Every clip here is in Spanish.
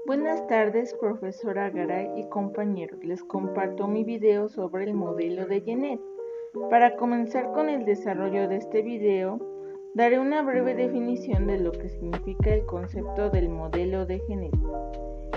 Buenas tardes, profesora Garay y compañeros. Les comparto mi video sobre el modelo de Genet. Para comenzar con el desarrollo de este video, daré una breve definición de lo que significa el concepto del modelo de Genet.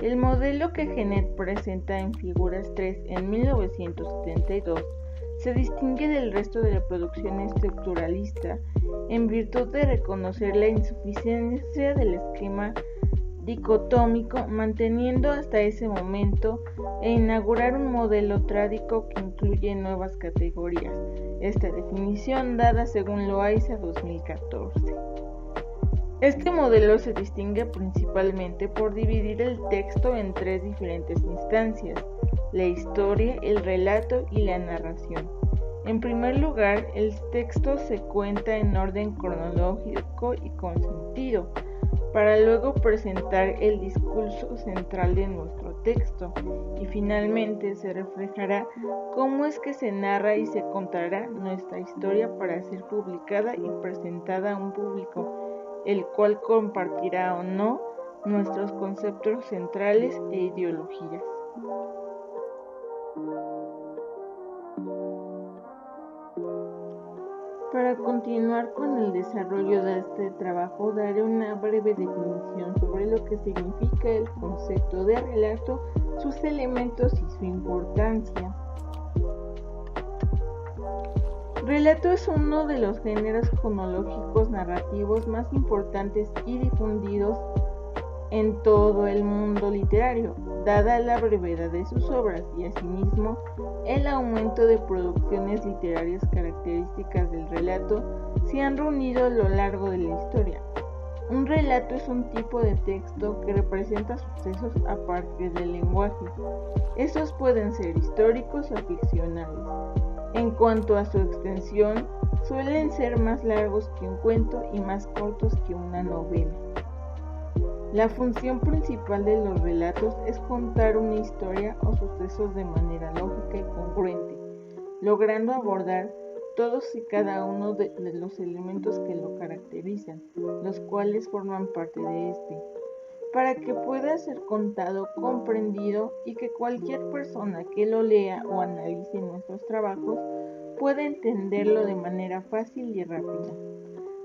El modelo que Genet presenta en Figuras 3 en 1972 se distingue del resto de la producción estructuralista en virtud de reconocer la insuficiencia del esquema dicotómico, manteniendo hasta ese momento, e inaugurar un modelo trádico que incluye nuevas categorías. Esta definición dada según Loaiza 2014. Este modelo se distingue principalmente por dividir el texto en tres diferentes instancias: la historia, el relato y la narración. En primer lugar, el texto se cuenta en orden cronológico y con sentido, para luego presentar el discurso central de nuestro texto, y finalmente se reflejará cómo es que se narra y se contará nuestra historia para ser publicada y presentada a un público, el cual compartirá o no nuestros conceptos centrales e ideologías. Para continuar con el desarrollo de este trabajo, daré una breve definición sobre lo que significa el concepto de relato, sus elementos y su importancia. Relato es uno de los géneros cronológicos narrativos más importantes y difundidos en todo el mundo literario, dada la brevedad de sus obras y asimismo el aumento de producciones literarias características del relato se han reunido a lo largo de la historia. Un relato es un tipo de texto que representa sucesos a partir del lenguaje. Estos pueden ser históricos o ficcionales. En cuanto a su extensión, suelen ser más largos que un cuento y más cortos que una novela. La función principal de los relatos es contar una historia o sucesos de manera lógica y congruente, logrando abordar todos y cada uno de los elementos que lo caracterizan, los cuales forman parte de este, para que pueda ser contado, comprendido y que cualquier persona que lo lea o analice nuestros trabajos pueda entenderlo de manera fácil y rápida.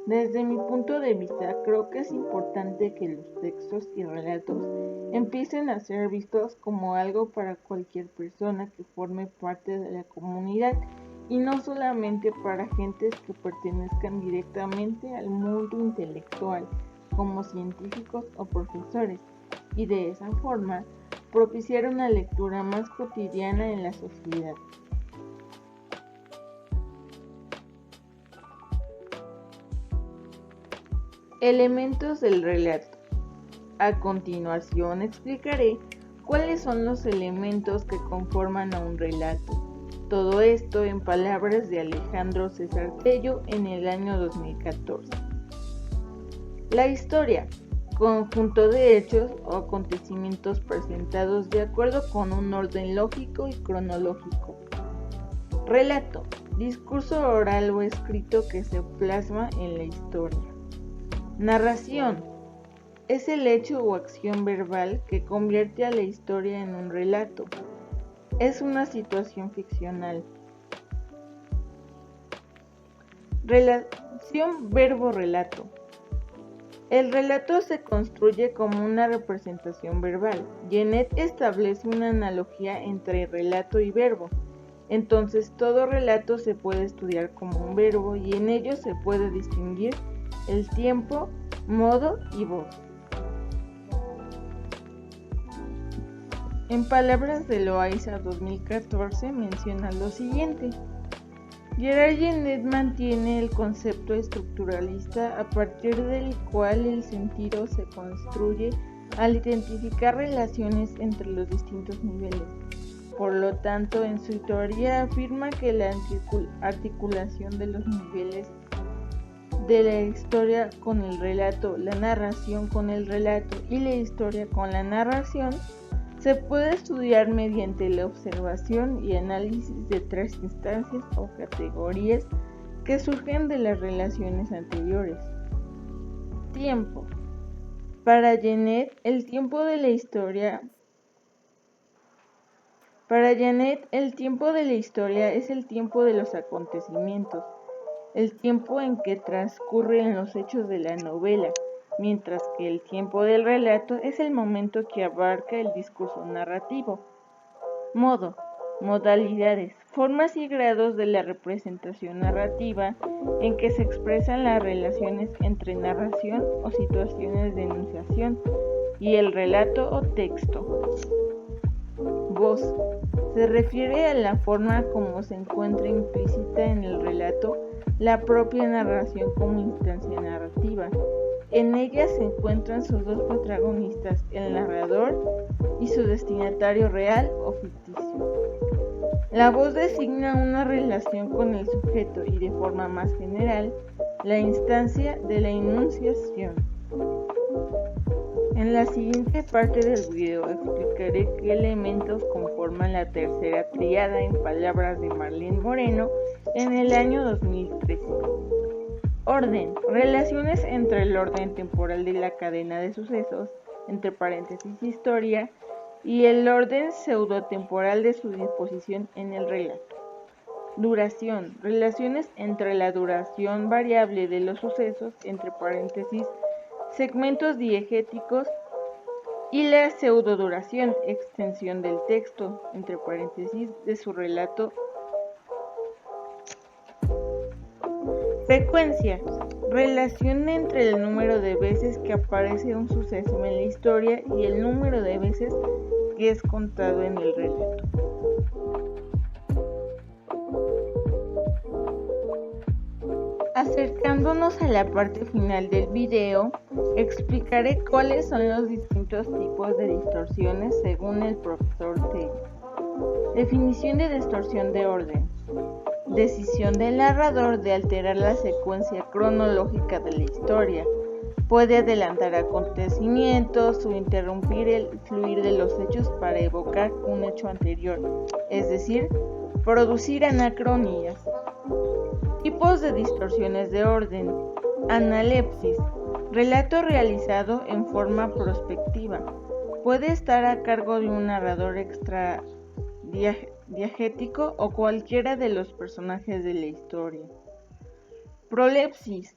Desde mi punto de vista, creo que es importante que los textos y relatos empiecen a ser vistos como algo para cualquier persona que forme parte de la comunidad y no solamente para gentes que pertenezcan directamente al mundo intelectual, como científicos o profesores, y de esa forma propiciar una lectura más cotidiana en la sociedad. Elementos del relato. A continuación explicaré cuáles son los elementos que conforman a un relato. Todo esto en palabras de Alejandro César Tello en el año 2014. La historia, conjunto de hechos o acontecimientos presentados de acuerdo con un orden lógico y cronológico. Relato, discurso oral o escrito que se plasma en la historia. Narración, es el hecho o acción verbal que convierte a la historia en un relato. Es una situación ficcional. Relación verbo-relato. El relato se construye como una representación verbal. Genet establece una analogía entre relato y verbo. Entonces todo relato se puede estudiar como un verbo y en ello se puede distinguir el tiempo, modo y voz. En palabras de Loaiza 2014 menciona lo siguiente: Gerard Genet mantiene el concepto estructuralista a partir del cual el sentido se construye al identificar relaciones entre los distintos niveles. Por lo tanto, en su teoría afirma que la articulación de los niveles de la historia con el relato, la narración con el relato y la historia con la narración Se puede estudiar mediante la observación y análisis de tres instancias o categorías que surgen de las relaciones anteriores. Tiempo. Para Janet, el tiempo de la historia es el tiempo de los acontecimientos, el tiempo en que transcurren los hechos de la novela, mientras que el tiempo del relato es el momento que abarca el discurso narrativo. Modo, modalidades, formas y grados de la representación narrativa en que se expresan las relaciones entre narración o situaciones de enunciación y el relato o texto. Voz, se refiere a la forma como se encuentra implícita en el relato la propia narración como instancia narrativa. En ella se encuentran sus dos protagonistas, el narrador y su destinatario real o ficticio. La voz designa una relación con el sujeto y de forma más general, la instancia de la enunciación. En la siguiente parte del video explicaré qué elementos conforman la tercera tríada en palabras de Marlene Moreno en el año 2013. Orden. Relaciones entre el orden temporal de la cadena de sucesos, entre paréntesis historia, y el orden pseudotemporal de su disposición en el relato. Duración. Relaciones entre la duración variable de los sucesos, entre paréntesis, segmentos diegéticos, y la pseudoduración, extensión del texto, entre paréntesis, de su relato. Frecuencia. Relación entre el número de veces que aparece un suceso en la historia y el número de veces que es contado en el relato. Acercándonos a la parte final del video, explicaré cuáles son los distintos tipos de distorsiones según el profesor Taylor. Definición de distorsión de orden. Decisión del narrador de alterar la secuencia cronológica de la historia. Puede adelantar acontecimientos o interrumpir el fluir de los hechos para evocar un hecho anterior, es decir, producir anacronías. Tipos de distorsiones de orden. Analepsis. Relato realizado en forma prospectiva. Puede estar a cargo de un narrador extradiegético o cualquiera de los personajes de la historia. Prolepsis.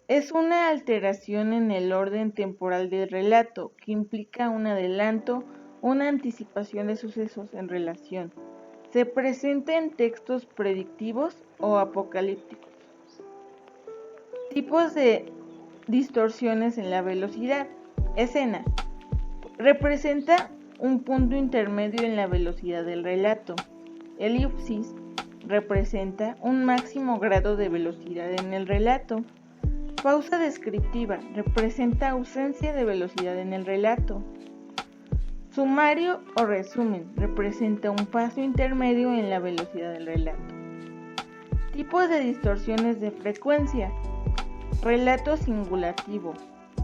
Es una alteración en el orden temporal del relato que implica un adelanto, una anticipación de sucesos en relación. Se presenta en textos predictivos o apocalípticos. Tipos de distorsiones en la velocidad. Escena. Representa un punto intermedio en la velocidad del relato. Elipsis. Representa un máximo grado de velocidad en el relato. Pausa descriptiva. Representa ausencia de velocidad en el relato. Sumario o resumen. Representa un paso intermedio en la velocidad del relato. Tipos de distorsiones de frecuencia. Relato singulativo.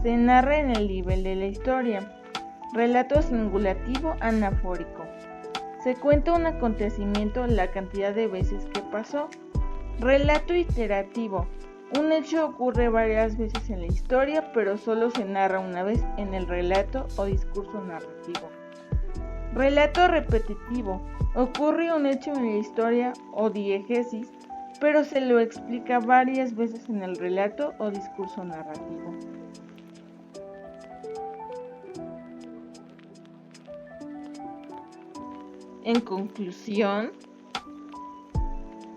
Se narra en el nivel de la historia. Relato singulativo anafórico. Se cuenta un acontecimiento la cantidad de veces que pasó. Relato iterativo. Un hecho ocurre varias veces en la historia, pero solo se narra una vez en el relato o discurso narrativo. Relato repetitivo. Ocurre un hecho en la historia o diegesis, pero se lo explica varias veces en el relato o discurso narrativo. En conclusión,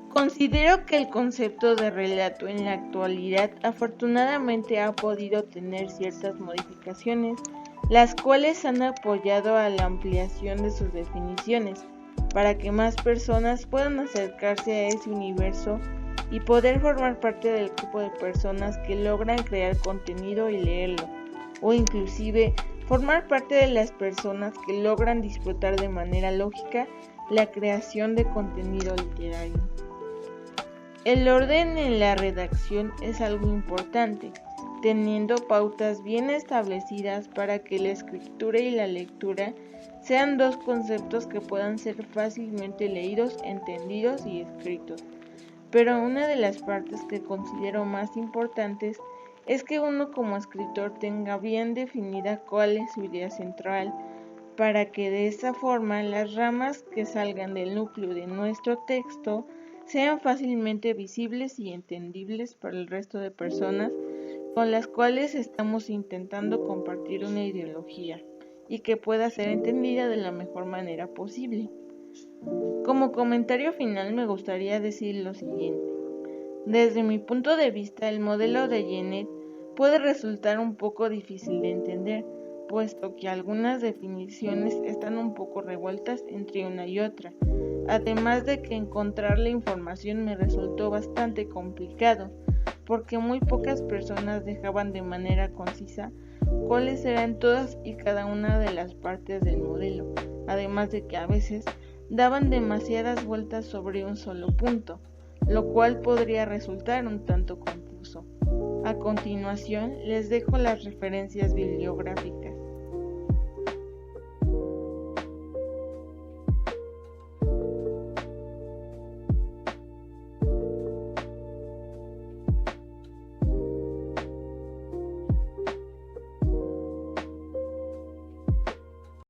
considero que el concepto de relato en la actualidad afortunadamente ha podido tener ciertas modificaciones, las cuales han apoyado a la ampliación de sus definiciones, para que más personas puedan acercarse a ese universo y poder formar parte del grupo de personas que logran crear contenido y leerlo, o inclusive formar parte de las personas que logran disfrutar de manera lógica la creación de contenido literario. El orden en la redacción es algo importante, teniendo pautas bien establecidas para que la escritura y la lectura sean dos conceptos que puedan ser fácilmente leídos, entendidos y escritos. Pero una de las partes que considero más importantes es que uno como escritor tenga bien definida cuál es su idea central, para que de esa forma las ramas que salgan del núcleo de nuestro texto sean fácilmente visibles y entendibles para el resto de personas con las cuales estamos intentando compartir una ideología y que pueda ser entendida de la mejor manera posible. Como comentario final me gustaría decir lo siguiente. Desde mi punto de vista, el modelo de Genet puede resultar un poco difícil de entender, puesto que algunas definiciones están un poco revueltas entre una y otra, además de que encontrar la información me resultó bastante complicado, porque muy pocas personas dejaban de manera concisa cuáles eran todas y cada una de las partes del modelo, además de que a veces daban demasiadas vueltas sobre un solo punto, lo cual podría resultar un tanto confuso. A continuación, les dejo las referencias bibliográficas.